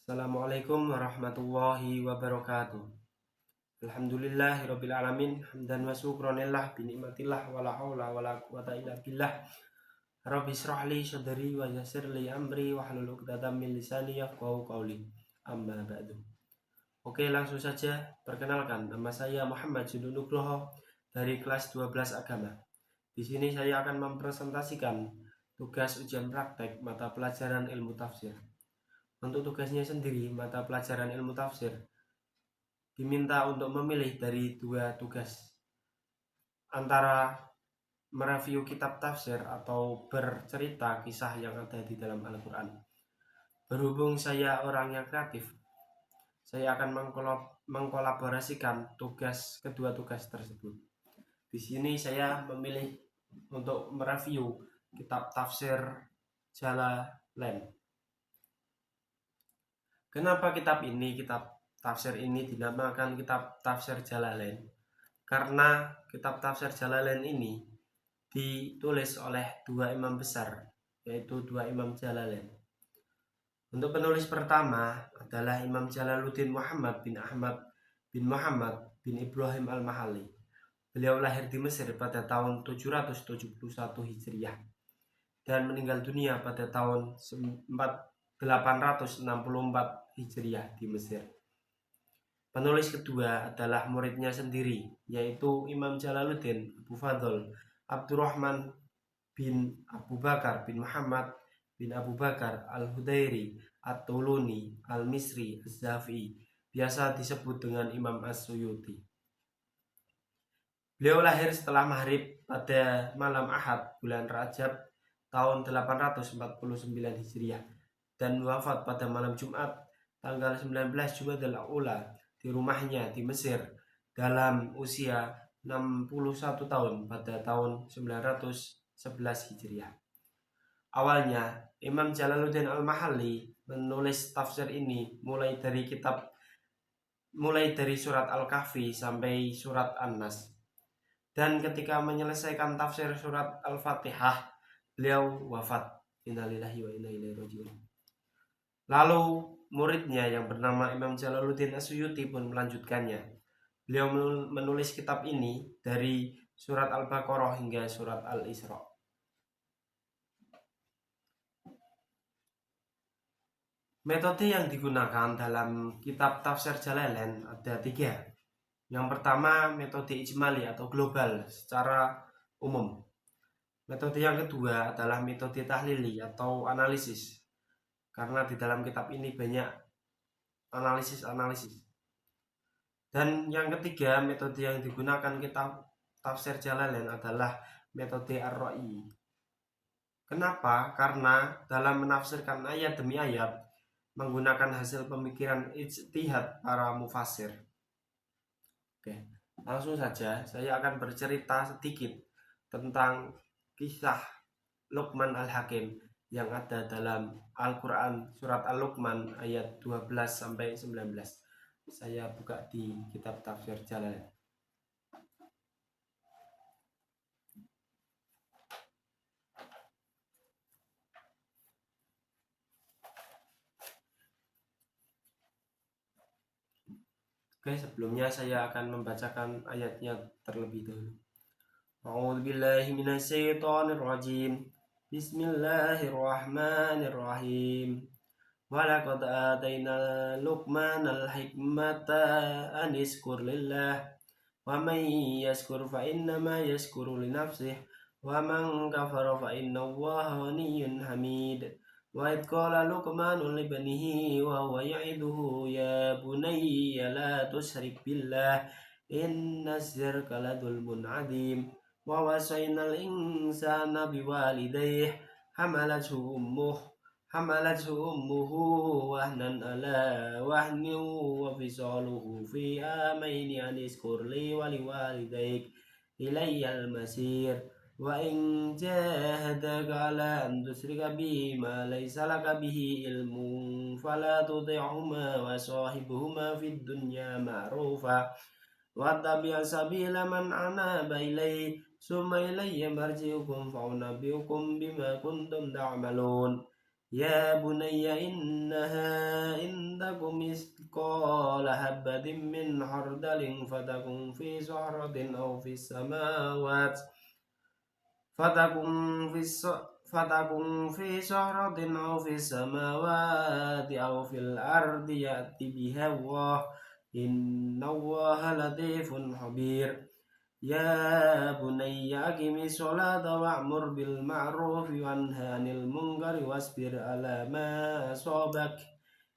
Assalamualaikum warahmatullahi wabarakatuh. Alhamdulillahirabbil alamin hamdan wa syukranillah bi nikmatillah wala haula wala quwata illa billah. Rabbi shrah li sadri wa yassir li amri wahlul 'uqdatam min lisani yafqahu qawli. Amma ba'du. Oke, langsung saja perkenalkan, nama saya Muhammad Junud Nugroho dari kelas 12 agama. Di sini saya akan mempresentasikan tugas ujian praktek mata pelajaran ilmu tafsir. Untuk tugasnya sendiri, mata pelajaran ilmu tafsir diminta untuk memilih dari dua tugas, antara mereview kitab tafsir atau bercerita kisah yang ada di dalam Al-Quran. Berhubung saya orang yang kreatif, saya akan mengkolaborasikan kedua tugas tersebut. Di sini saya memilih untuk mereview kitab tafsir Jalalain. Kenapa kitab tafsir ini dinamakan kitab tafsir Jalalain? Karena kitab tafsir Jalalain ini ditulis oleh dua imam besar, yaitu dua imam Jalalain. Untuk penulis pertama adalah Imam Jalaluddin Muhammad bin Ahmad bin Muhammad bin Ibrahim al-Mahalli. Beliau lahir di Mesir pada tahun 771 Hijriah dan meninggal dunia pada tahun 864 Hijriah di Mesir. Penulis kedua adalah muridnya sendiri, yaitu Imam Jalaluddin Abu Fadl Abdurrahman bin Abu Bakar bin Muhammad bin Abu Bakar al-Hudairi at-Tuluni al-Misri az-Zafi, biasa disebut dengan Imam As-Suyuti. Beliau lahir setelah maghrib pada malam Ahad bulan Rajab tahun 849 Hijriah dan wafat pada malam Jumat tanggal 19 Jumadil Ula di rumahnya di Mesir dalam usia 61 tahun pada tahun 911 Hijriah. Awalnya Imam Jalaluddin al-Mahalli menulis tafsir ini mulai dari surat Al-Kahfi sampai surat An-Nas. Dan ketika menyelesaikan tafsir surat Al-Fatihah, beliau wafat. Innalillahi wa inna ilaihi raji'un. Lalu muridnya yang bernama Imam Jalaluddin As-Suyuti pun melanjutkannya. Beliau menulis kitab ini dari surat Al-Baqarah hingga surat Al-Isra. Metode yang digunakan dalam kitab tafsir Jalalain ada 3. Yang pertama, metode ijmali atau global secara umum. Metode yang kedua adalah metode tahlili atau analisis, karena di dalam kitab ini banyak analisis. Dan yang ketiga, metode yang digunakan kitab tafsir Jalalain adalah metode ar-ra'i. Kenapa? Karena dalam menafsirkan ayat demi ayat menggunakan hasil pemikiran ijtihad para mufassir. Oke, langsung saja saya akan bercerita sedikit tentang kisah Luqman Al-Hakim yang ada dalam Al-Quran surat Al-Luqman ayat 12-19. Saya buka di kitab tafsir Jalalain. Oke, sebelumnya saya akan membacakan ayatnya terlebih dahulu. A'udzubillahi minasyaitonirrajim. Bismillahirrahmanirrahim. Walaqad ataina Luqmanal hikmata an yashkur lillah wa man yashkur fa innama yashkuru li nafsihi wa man kafara fa innallaha ghaniyyun hamid. Wa idh qala Luqmanu libnihi wa huwa ya'iduhu ya bunayya la tusyrik billah inna syirka ladzulmun 'adzim. Wa wasaynal insana biwalidayhi hamalathu ummuhu wahnan ala wahnin wa fisaluhu fi amaini an ishkur li wa liwalidayk ilayyal masir. Wa in jahadaka ala an tusyrika bi ma laysa laka bihi ilmun fala tuti'huma wa sahibuhuma fid dunya ma'rufa wa tabi' sabila man anaba ilayya summa ilayya marji'ukum fa unabbi'ukum bima kuntum ta'malun. Ya bunayya innaha in taku misqala habbatin min khardalin fatakun fi suhratin aw fis samawati fatakun fi suhratin aw fis samawati aw fil ardi ya'ti biha Allah innallaha latifun khabir. Ya bunayya aqimi sholata wa'mur bil ma'rufi wanha 'anil munkari wasbir 'ala ma asabak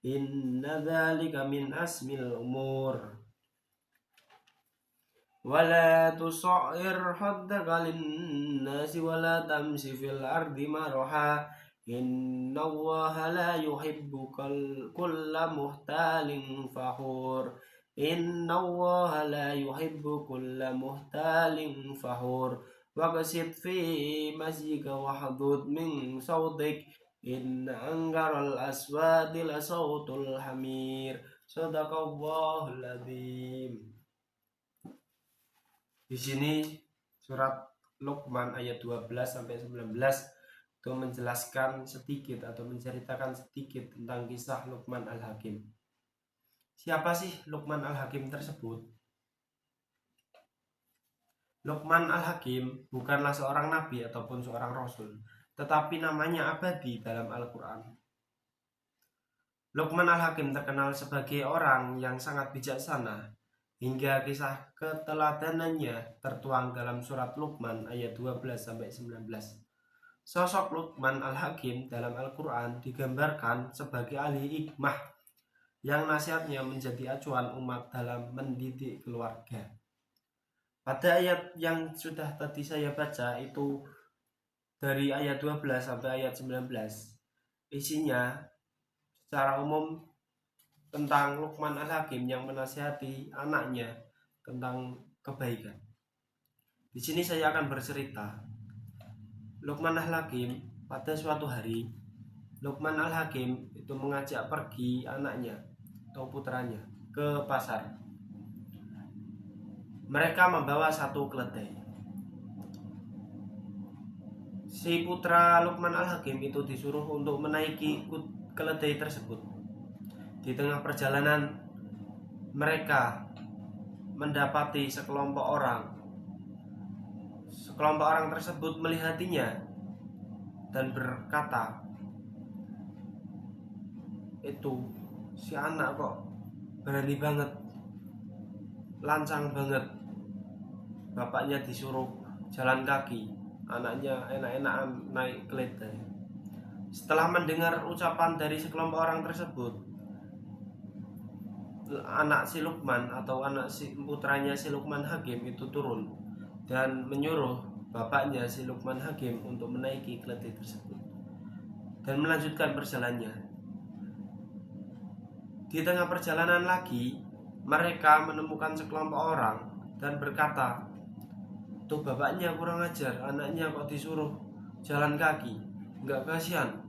inna dzalika min asmil umur. Wala tusa'ir khaddaka lin-nasi wala tamshi fil ardi maraha innallaha la yuhibbu kulla muhtalin fakhur. Innallaha la yuhibbu kulla muhtalin fakhur. Waqsid fi masjika wahdud min sautik inna ankaral aswati la sautul hamir. Shadaqallahul adzim. Di sini surat Luqman ayat 12 sampai 19 itu menjelaskan sedikit atau menceritakan sedikit tentang kisah Luqman Al-Hakim. Siapa sih Luqman Al-Hakim tersebut? Luqman Al-Hakim bukanlah seorang nabi ataupun seorang rasul, tetapi namanya abadi dalam Al-Quran. Luqman Al-Hakim terkenal sebagai orang yang sangat bijaksana, hingga kisah keteladanannya tertuang dalam surat Luqman ayat 12 sampai 19. Sosok Luqman Al-Hakim dalam Al-Quran digambarkan sebagai ahli hikmah yang nasihatnya menjadi acuan umat dalam mendidik keluarga. Pada ayat yang sudah tadi saya baca itu dari ayat 12 sampai ayat 19, isinya secara umum tentang Luqman Al-Hakim yang menasihati anaknya tentang kebaikan. Di sini saya akan bercerita. Luqman Al-Hakim pada suatu hari, Luqman Al-Hakim itu mengajak pergi anaknya atau putranya ke pasar. Mereka membawa satu keledai. Si putra Luqman Al-Hakim itu disuruh untuk menaiki keledai tersebut. Di tengah perjalanan mereka mendapati sekelompok orang. Sekelompok orang tersebut melihatinya dan berkata, itu si anak kok berani banget, lancang banget. Bapaknya disuruh jalan kaki, anaknya enak-enakan naik keledai. Setelah mendengar ucapan dari sekelompok orang tersebut, anak si Luqman atau anak si putranya si Luqman Hakim itu turun dan menyuruh bapaknya si Luqman Hakim untuk menaiki keledai tersebut dan melanjutkan perjalanannya. Di tengah perjalanan lagi, mereka menemukan sekelompok orang dan berkata, tuh bapaknya kurang ajar, anaknya kok disuruh jalan kaki, nggak kasihan.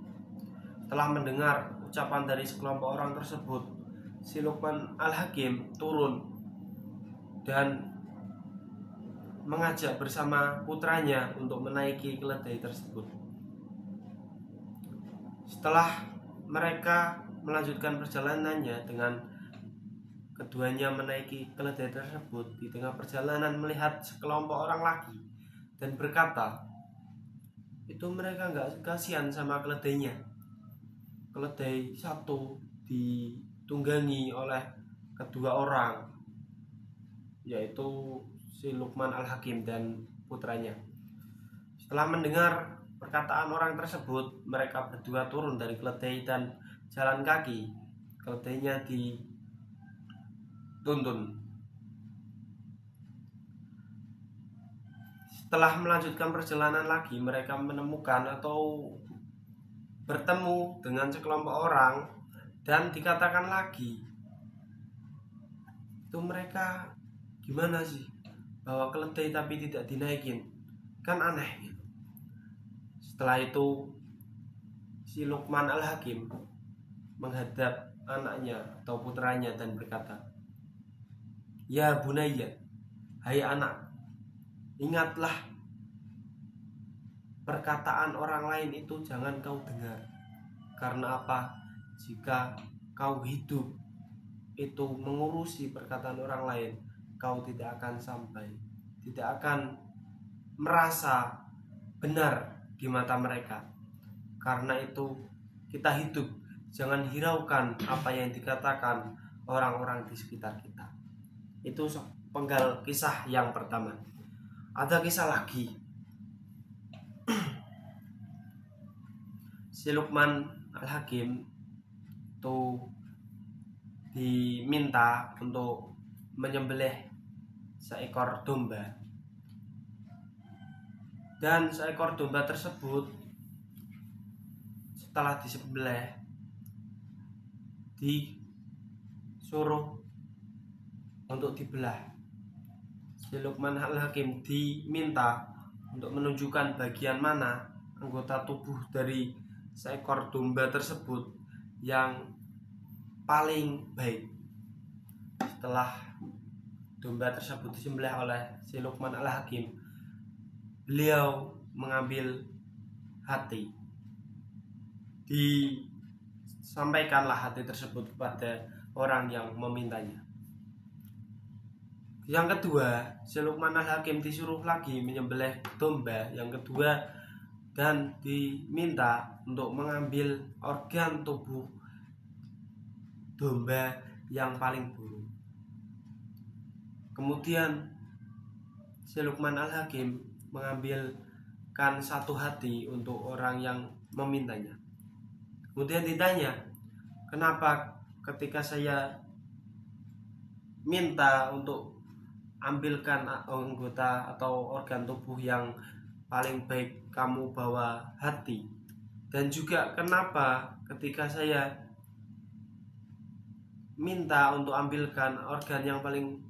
Setelah mendengar ucapan dari sekelompok orang tersebut, si Luqman Al-Hakim turun dan mengajak bersama putranya untuk menaiki keledai tersebut. Setelah mereka melanjutkan perjalanannya dengan keduanya menaiki keledai tersebut, di tengah perjalanan melihat sekelompok orang lagi dan berkata, itu mereka nggak kasihan sama keledainya. Keledai satu ditunggangi oleh kedua orang, yaitu si Luqman Al-Hakim dan putranya. Setelah mendengar perkataan orang tersebut, mereka berdua turun dari keledai dan jalan kaki. Keledainya dituntun. Setelah melanjutkan perjalanan lagi, mereka menemukan atau bertemu dengan sekelompok orang dan dikatakan lagi, itu mereka gimana sih bawa keledai tapi tidak dinaikin, kan aneh gitu. Setelah itu si Luqman Al-Hakim menghadap anaknya atau putranya dan berkata, ya bunayya, hai anak, ingatlah perkataan orang lain itu jangan kau dengar. Karena apa? Jika kau hidup itu mengurusi perkataan orang lain, kau tidak akan merasa benar di mata mereka. Karena itu kita hidup, jangan hiraukan apa yang dikatakan orang-orang di sekitar kita. Itu penggal kisah yang pertama. Ada kisah lagi. Si Luqman Al-Hakim itu diminta untuk menyembelih seekor domba. Dan seekor domba tersebut setelah disembelih disuruh untuk dibelah. Si Luqman Al-Hakim diminta untuk menunjukkan bagian mana anggota tubuh dari seekor domba tersebut yang paling baik. Setelah domba tersebut disembelih oleh si Luqman Al-Hakim, beliau mengambil hati. Disampaikanlah hati tersebut kepada orang yang memintanya. Yang kedua, si Luqman Al-Hakim disuruh lagi menyembelih domba yang kedua dan diminta untuk mengambil organ tubuh domba yang paling buruk. Kemudian si Luqman Al-Hakim mengambilkan satu hati untuk orang yang memintanya. Kemudian ditanya, kenapa ketika saya minta untuk ambilkan anggota atau organ tubuh yang paling baik kamu bawa hati? Dan juga kenapa ketika saya minta untuk ambilkan organ yang paling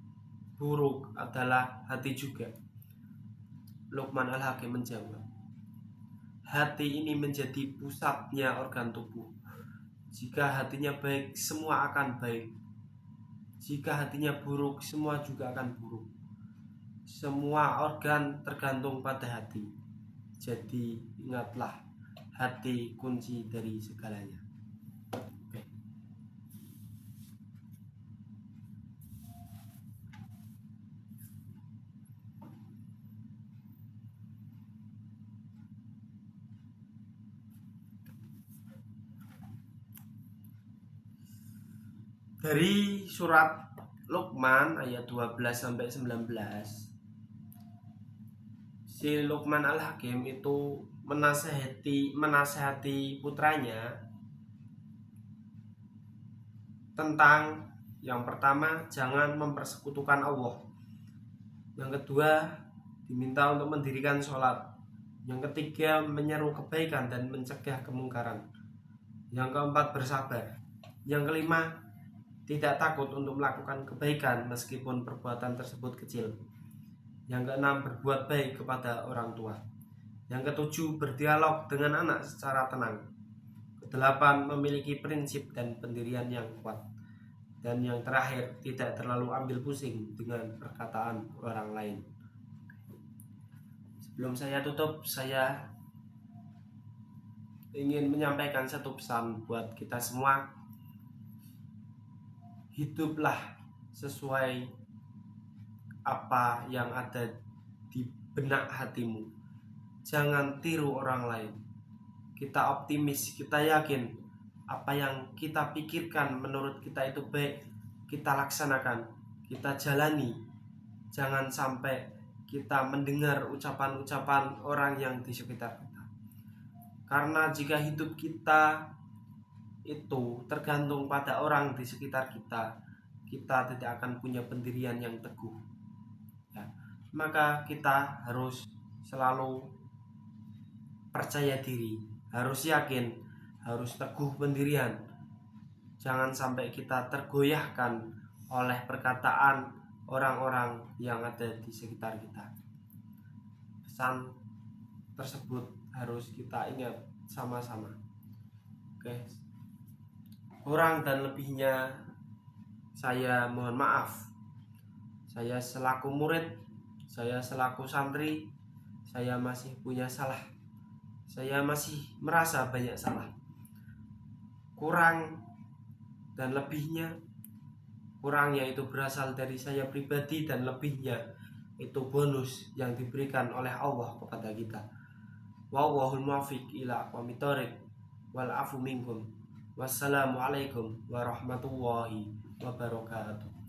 buruk adalah hati juga? Luqman Al-Hakim menjawab, hati ini menjadi pusatnya organ tubuh. Jika hatinya baik, semua akan baik. Jika hatinya buruk, semua juga akan buruk. Semua organ tergantung pada hati. Jadi ingatlah, hati kunci dari segalanya. Dari surat Luqman ayat 12-19, si Luqman Al-Hakim itu menasehati putranya tentang yang pertama, jangan mempersekutukan Allah. Yang kedua, diminta untuk mendirikan sholat. Yang ketiga, menyeru kebaikan dan mencegah kemungkaran. Yang keempat, bersabar. Yang kelima, tidak takut untuk melakukan kebaikan meskipun perbuatan tersebut kecil. Yang keenam, berbuat baik kepada orang tua. Yang ketujuh, berdialog dengan anak secara tenang. Kedelapan, memiliki prinsip dan pendirian yang kuat. Dan yang terakhir, tidak terlalu ambil pusing dengan perkataan orang lain. Sebelum saya tutup, saya ingin menyampaikan satu pesan buat kita semua. Hiduplah sesuai apa yang ada di benak hatimu. Jangan tiru orang lain. Kita optimis, kita yakin apa yang kita pikirkan menurut kita itu baik, kita laksanakan, kita jalani. Jangan sampai kita mendengar ucapan-ucapan orang yang di sekitar kita. Karena jika hidup kita itu tergantung pada orang di sekitar kita, kita tidak akan punya pendirian yang teguh. Ya, maka kita harus selalu percaya diri, harus yakin, harus teguh pendirian. Jangan sampai kita tergoyahkan oleh perkataan orang-orang yang ada di sekitar kita. Pesan tersebut harus kita ingat sama-sama. Oke. Kurang dan lebihnya saya mohon maaf. Saya selaku murid, saya selaku santri, saya masih punya salah. Saya masih merasa banyak salah. Kurang dan lebihnya, kurangnya itu berasal dari saya pribadi, dan lebihnya itu bonus yang diberikan oleh Allah kepada kita. Wallahul muwaffiq ila aqwamit thoriq wal afu minkum. Wassalamualaikum warahmatullahi wabarakatuh.